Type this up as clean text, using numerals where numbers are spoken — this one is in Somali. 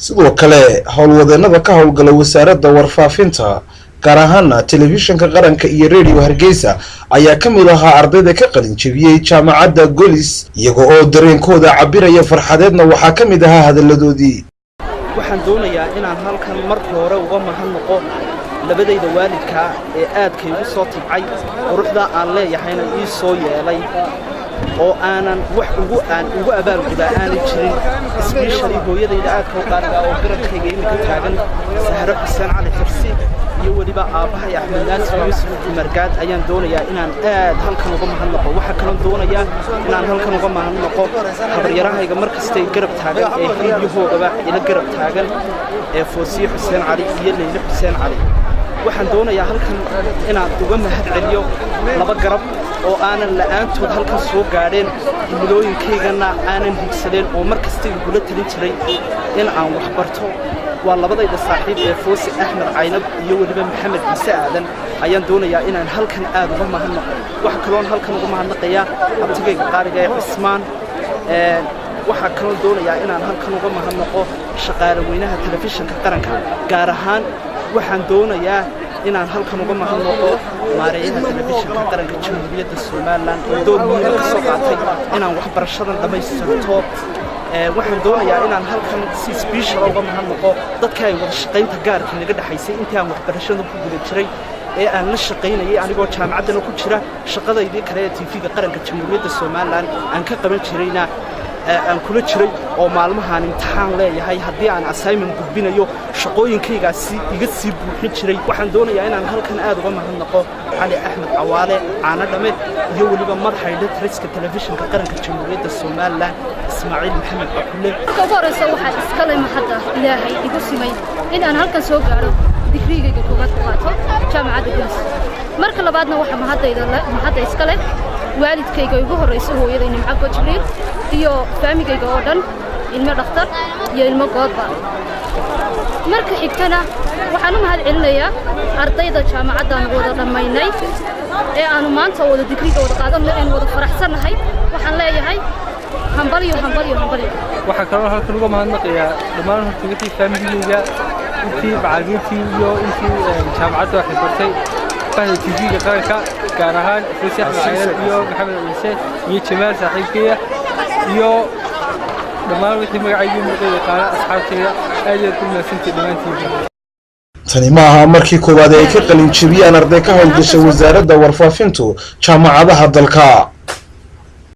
sidoo kale howlwadeenada ka howlgala wasaaradda warfaafinta gaar ahaan telefishinka qaranka iyo radio Hargeysa ayaa kamid ahaa ardayda ka qalin jabiyay jaamacadda Golis iyaga oo dareenkooda cabiraya farxadeedna waxaa kamid ahaa hadaladoodii. waxaan doonayaa inaan halkan marka hore uga mahadnaqo labadayda waalidka ee aadkay ugu soo tabcay quruxda aan leeyahayna ii soo yeelay oo aanan wax ugu abaalgudaa aanay jirin especially hooyadayda aadka u qaaliga oo garabkayga imika taagan Sahro Xuseen Cali Xirsi iyo waliba aabahay Axmed Naasir Yuusuf Margaad ayaan doonayaa inaan aad halkan uga mahadnaqo waxa kale doonayaa inaan halkan uga mahadnaqo habaryarahayga markastay garab taagan ee fiidiyohoogaba ila garab taagan ee Foosiyo Xuseen Cali iyo Leyle Xuseen Cali waxaan doonayaa halkan inaan uga mahad celiyo laba garab oo aanan la'aantood halkan soo gaadheen himilooyinkaygana aanan higsadeen oo markasta igula talin jiray in aan wax barto waa labadayda saaxiib ee Foosi Axmed Caynab iyo waliba Maxamed Ciise Aadan ayaan doonayaa inaan halkan aad uga mahadnaqo waxa kale oo halkan uga mahadnaqayaa abtigayga qaaliga ee Cismaan waxa kale oo doonayaa inaan halkan uga mahadnaqo shaqaale weynaha telefishinka qaranka gaar ahaan waxaan doonayaa inaan halkan uga mahadnaqo maareeyaha telefishinka qaranka Jamhuuriyadda Soomaaliland oo door muhiim ah ka soo qaatay inaan waxbarashadan dhamaystirto waxaan doonayaa inaan halkan si special uga mahadnaqo dadka ay wada shaqaynta gaarka naga dhaxaysay intii aan waxbarashada ku guda jiray ee aan la shaqaynayay anigoo jaamacadana ku jira shaqadaydii kale ee TV-ga qaranka Jamhuuriyadda Soomaaliland aan ka qaban jirayna aan kula jiray oo maalmahan imtixaan leeyahay haddii aan assignment gudbinayo shaqooyinkaygaasi iga sii buuxin jiray waxaan doonayaa inaan halkan aad uga mahadnaqo Cali Axmed Cawaale Caana Dhame iyo waliba madaxa editoriska telefishinka qaranka Jamhuuriyadda Soomaaliland Ismaaciil Maxamed Cabdulle ka horeysa waxa iska leh mahadda Ilaahay igu simay in aan halkan soo gaaro digrigayga koobaad ku qaato jaamacadda Golis marka labaadna waxa mahadda iska leh waalidkayga ugu horeysa hooyaday Nimco Jibriil iyo faamigayga oo dhan ilmo dhakhtar iyo ilmo goodba marka xigtana waxaan u mahad celinayaa ardayda jaamacaddan wada dhamaynay ee aanu maanta wada digriga wada qaadanay aan wada faraxsanahay waxaan leeyahay hambalyo waxa kale oo halkan uga mahadnaqayaa dhammaan hortigatii faamigayga intii macallimiintii iyo intii jaamacadda wax bartay bahda TV-ga qaranka gaar ahaan Foosi Axmed Caynab iyo Maxamed Ciise iyo Jamaal saaxiibkaya iyo dhammaan wixii magacayga muuqday qaar asxaabtayda aad iyo aad u mahadsantihiin dhammaantiin. tani ma aha markii koowaad ay ka qalin jabiyaan arday ka howlgashay wasaaradda warfaafintu jaamacadaha dalka.